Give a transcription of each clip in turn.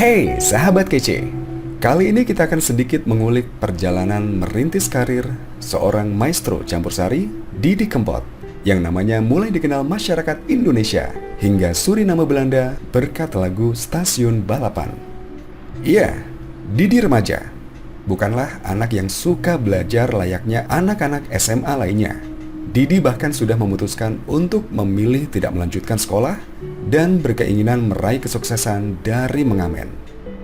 Hey sahabat kece, kali ini kita akan sedikit mengulik perjalanan merintis karir seorang maestro campur sari, Didi Kempot, yang namanya mulai dikenal masyarakat Indonesia hingga Suriname Belanda berkat lagu Stasiun Balapan. Iya, Didi remaja, bukanlah anak yang suka belajar layaknya anak-anak SMA lainnya. Didi bahkan sudah memutuskan untuk memilih tidak melanjutkan sekolah dan berkeinginan meraih kesuksesan dari mengamen.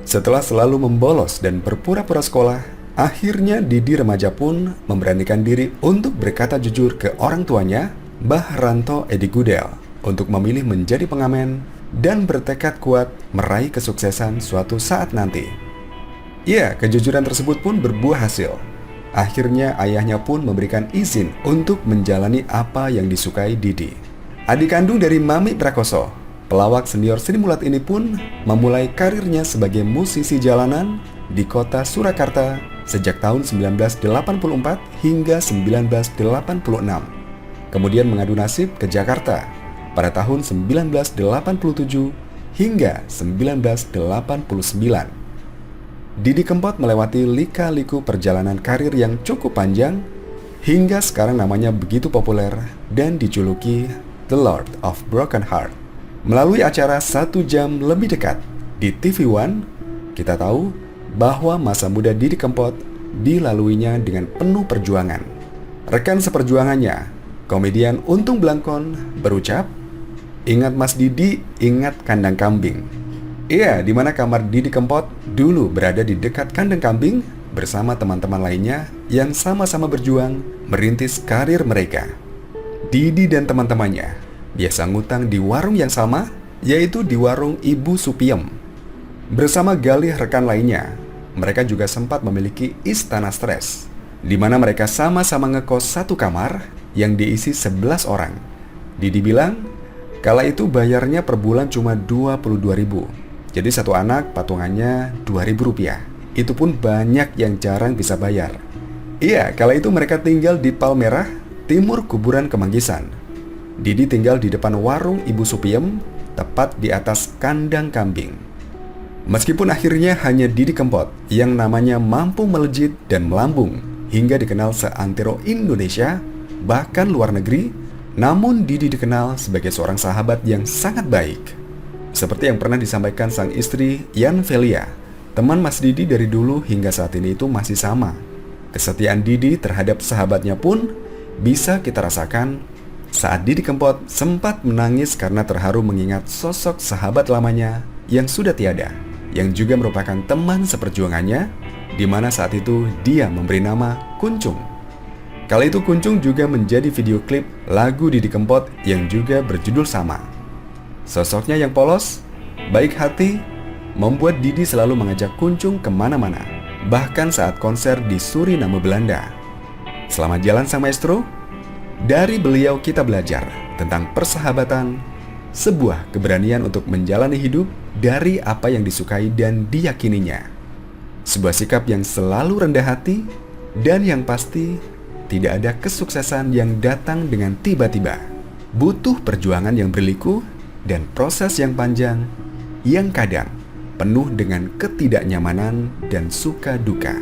Setelah selalu membolos dan berpura-pura sekolah, akhirnya Didi remaja pun memberanikan diri untuk berkata jujur ke orang tuanya, Mbah Ranto Edi Gudel, untuk memilih menjadi pengamen dan bertekad kuat meraih kesuksesan suatu saat nanti. Ya, kejujuran tersebut pun berbuah hasil. Akhirnya ayahnya pun memberikan izin untuk menjalani apa yang disukai Didi. Adik kandung dari Mami Prakoso, pelawak senior Sri Mulat ini pun memulai karirnya sebagai musisi jalanan di kota Surakarta sejak tahun 1984 hingga 1986. Kemudian mengadu nasib ke Jakarta pada tahun 1987 hingga 1989. Didi Kempot melewati lika-liku perjalanan karir yang cukup panjang hingga sekarang namanya begitu populer dan dijuluki The Lord of Broken Heart. Melalui acara 1 jam lebih dekat di TV One, kita tahu bahwa masa muda Didi Kempot dilaluinya dengan penuh perjuangan. Rekan seperjuangannya, komedian Untung Blangkon, berucap, "Ingat Mas Didi, ingat kandang kambing." Iya, di mana kamar Didi Kempot dulu berada di dekat kandang kambing bersama teman-teman lainnya yang sama-sama berjuang merintis karir mereka. Didi dan teman-temannya biasa ngutang di warung yang sama, yaitu di warung Ibu Supiem. Bersama galih rekan lainnya, mereka juga sempat memiliki istana stres, di mana mereka sama-sama ngekos satu kamar yang diisi 11 orang. Didi bilang, kala itu bayarnya per bulan cuma 22.000. Jadi satu anak patungannya Rp2.000. Itu pun banyak yang jarang bisa bayar. Iya, kala itu mereka tinggal di Palmerah, timur kuburan Kemanggisan. Didi tinggal di depan warung Ibu Supiem, tepat di atas kandang kambing. Meskipun akhirnya hanya Didi Kempot yang namanya mampu melejit dan melambung hingga dikenal seantero Indonesia, bahkan luar negeri, namun Didi dikenal sebagai seorang sahabat yang sangat baik. Seperti yang pernah disampaikan sang istri, Yan Velia, teman Mas Didi dari dulu hingga saat ini itu masih sama. Kesetiaan Didi terhadap sahabatnya pun bisa kita rasakan saat Didi Kempot sempat menangis karena terharu mengingat sosok sahabat lamanya yang sudah tiada, yang juga merupakan teman seperjuangannya, di mana saat itu dia memberi nama Kuncung. Kala itu Kuncung juga menjadi video klip lagu Didi Kempot yang juga berjudul sama. Sosoknya yang polos, baik hati, membuat Didi selalu mengajak Kuncung kemana-mana, bahkan saat konser di Suriname Belanda. Selamat jalan sang maestro. Dari beliau kita belajar tentang persahabatan, sebuah keberanian untuk menjalani hidup dari apa yang disukai dan diyakininya. Sebuah sikap yang selalu rendah hati, dan yang pasti tidak ada kesuksesan yang datang dengan tiba-tiba. Butuh perjuangan yang berliku dan proses yang panjang yang kadang penuh dengan ketidaknyamanan dan suka duka.